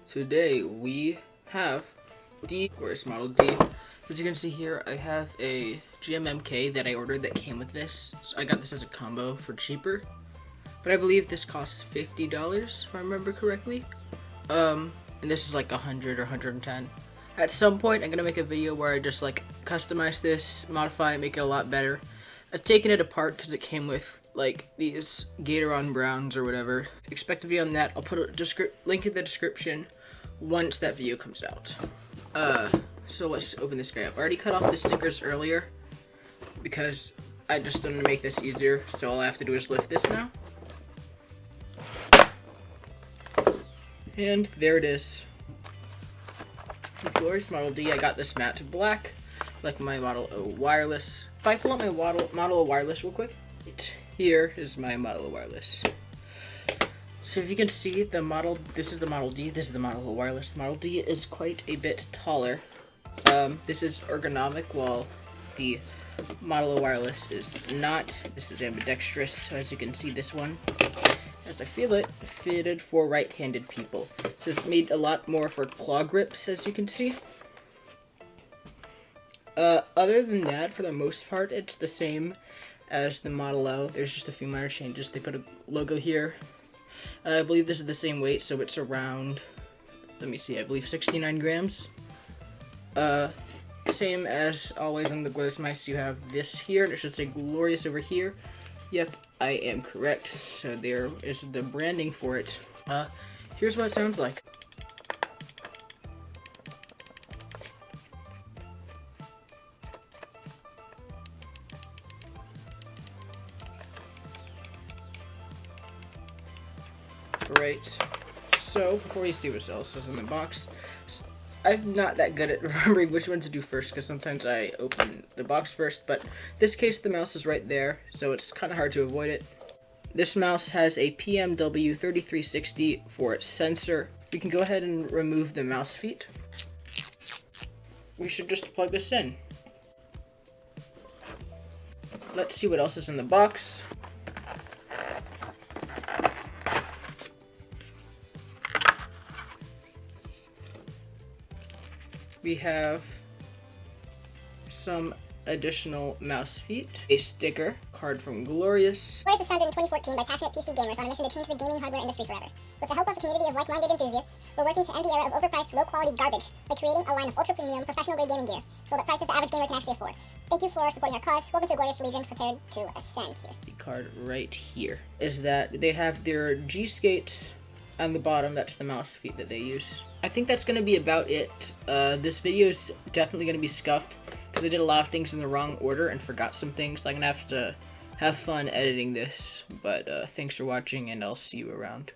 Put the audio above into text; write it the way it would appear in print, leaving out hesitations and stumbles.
Today we have the Glorious Model D. As you can see here, I have a GMMK that I ordered that came with this. So I got this as a combo for cheaper, but I believe this costs $50 if I remember correctly. And this is like 100 or 110. At some point, I'm gonna make a video where I just like customize this, modify it, make it a lot better. I've taken it apart because it came with like these Gatoron Browns or whatever. Expect a video on that. I'll put a link in the description once that video comes out. So let's just open this guy up. I already cut off the stickers earlier because I just wanted to make this easier. So all I have to do is lift this now. And there it is. The Glorious Model D. I got this matte black, like my Model O wireless. If I pull up my Model O wireless real quick, here is my Model O wireless. So if you can see the model, this is the Model D, this is the Model O wireless. The Model D is quite a bit taller. This is ergonomic, while the Model O wireless is not. This is ambidextrous, so as you can see, this one, as I feel it, fitted for right-handed people. So it's made a lot more for claw grips, as you can see. Other than that, for the most part, it's the same as the Model O. There's just a few minor changes. They put a logo here. I believe this is the same weight, so it's around, let me see, I believe 69 grams. Same as always on the Glorious Mice, you have this here, and it should say Glorious over here. Yep, I am correct. So there is the branding for it. Here's what it sounds like. Right, so before we see what else is in the box, I'm not that good at remembering which one to do first because sometimes I open the box first, but in this case the mouse is right there, so it's kind of hard to avoid it. This mouse has a PMW 3360 for its sensor. We can go ahead and remove the mouse feet. We should just plug this in. Let's see what else is in the box. We have some additional mouse feet, a sticker, card from Glorious. Glorious was founded in 2014 by passionate PC gamers on a mission to change the gaming hardware industry forever. With the help of a community of like-minded enthusiasts, we're working to end the era of overpriced, low-quality garbage by creating a line of ultra-premium, professional-grade gaming gear, sold at prices the average gamer can actually afford. Thank you for supporting our cause. Welcome to the Glorious Legion, prepared to ascend. Here's the card right here. Is that they have their G-skates on the bottom. That's the mouse feet that they use. I think that's going to be about it. This video is definitely going to be scuffed because I did a lot of things in the wrong order and forgot some things. So I'm going to have fun editing this. But thanks for watching, and I'll see you around.